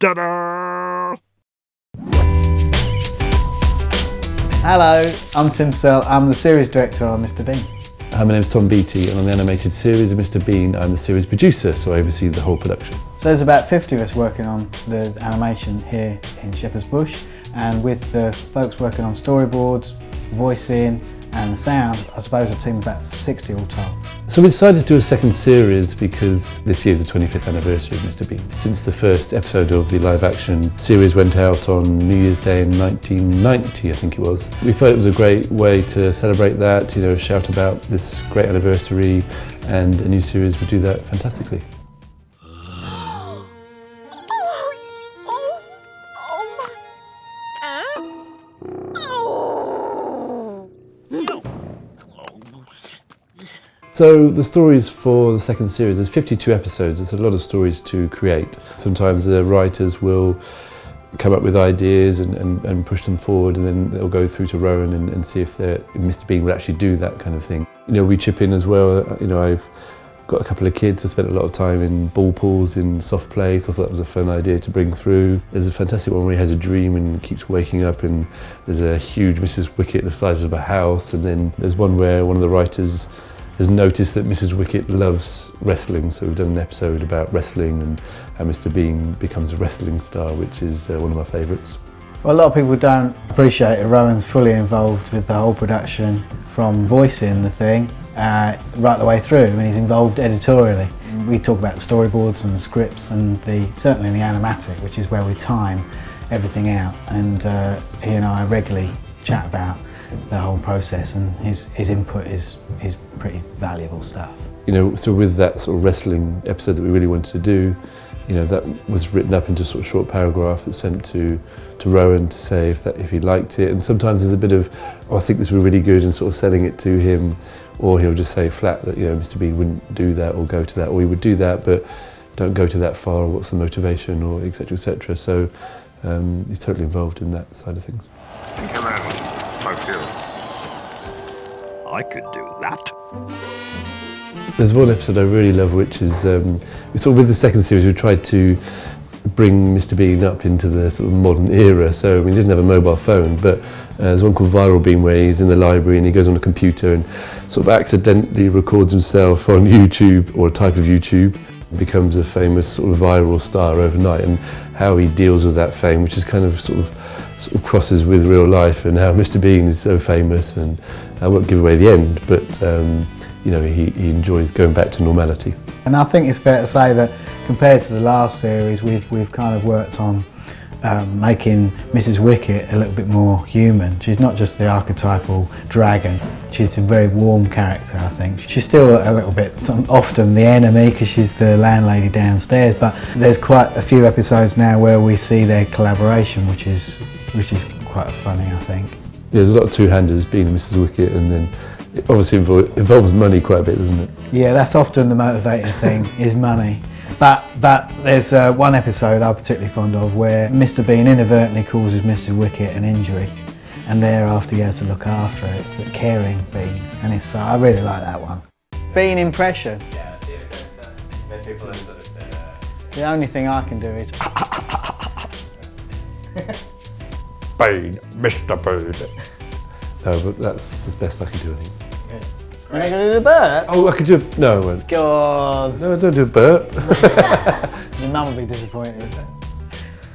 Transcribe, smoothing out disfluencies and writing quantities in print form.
Ta-da! Hello, I'm Tim Searle. I'm the series director on Mr. Bean. Hi, my name's Tom Beattie, and on the animated series of Mr. Bean, I'm the series producer, so I oversee the whole production. So there's about 50 of us working on the animation here in Shepherd's Bush, and with the folks working on storyboards, voicing and the sound, I suppose a team of about 60 all told. So we decided to do a second series because this year's the 25th anniversary of Mr. Bean. Since the first episode of the live action series went out on New Year's Day in 1990, I think it was, we thought it was a great way to celebrate that, shout about this great anniversary, and a new series would do that fantastically. So the stories for the second series, there's 52 episodes, there's a lot of stories to create. Sometimes the writers will come up with ideas and push them forward, and then they'll go through to Rowan and see if Mr. Bean would actually do that kind of thing. We chip in as well. I've got a couple of kids. I spent a lot of time in ball pools, in soft play, so I thought that was a fun idea to bring through. There's a fantastic one where he has a dream and keeps waking up, and there's a huge Mrs. Wicket the size of a house, and then there's one where one of the writers has noticed that Mrs. Wicket loves wrestling, so we've done an episode about wrestling and how Mr. Bean becomes a wrestling star, which is one of my favourites. Well, a lot of people don't appreciate it. Rowan's fully involved with the whole production, from voicing the thing right the way through, and he's involved editorially. We talk about the storyboards and the scripts, and certainly the animatic, which is where we time everything out, and he and I regularly chat about the whole process, and his input is pretty valuable stuff. So with that sort of wrestling episode that we really wanted to do, that was written up into a sort of short paragraph that's sent to Rowan to say if he liked it, and sometimes there's a bit of, I think this would be really good, and sort of selling it to him, or he'll just say flat that Mr. Bean wouldn't do that or go to that, or he would do that but don't go to that far, or what's the motivation, or etc. etc. So he's totally involved in that side of things. I could do that. There's one episode I really love, which is with the second series we tried to bring Mr. Bean up into the sort of modern era. So he doesn't have a mobile phone, but there's one called Viral Bean where he's in the library and he goes on a computer and sort of accidentally records himself on YouTube, or a type of YouTube, becomes a famous sort of viral star overnight, and how he deals with that fame, which is kind of sort of crosses with real life, and how Mr. Bean is so famous, and I won't give away the end, but he enjoys going back to normality. And I think it's fair to say that compared to the last series, we've kind of worked on making Mrs. Wicket a little bit more human. She's not just the archetypal dragon, she's a very warm character, I think. She's still a little bit often the enemy because she's the landlady downstairs, but there's quite a few episodes now where we see their collaboration, which is quite funny, I think. Yeah, there's a lot of two-handers, being Mrs. Wicket, and then it obviously involves money quite a bit, doesn't it? Yeah, that's often the motivating thing, is money. But there's one episode I'm particularly fond of where Mr. Bean inadvertently causes Mrs. Wicket an injury, and thereafter he has to look after it, the caring Bean, and I really like that one. Bean impression. Yeah, people are sort of the only thing I can do is Bean, Mr. Bean. No, but that's as best I can do, I think. Are you going to do the burp? Oh, I could do no, I won't. God. No, don't do a burp. Your mum will be disappointed.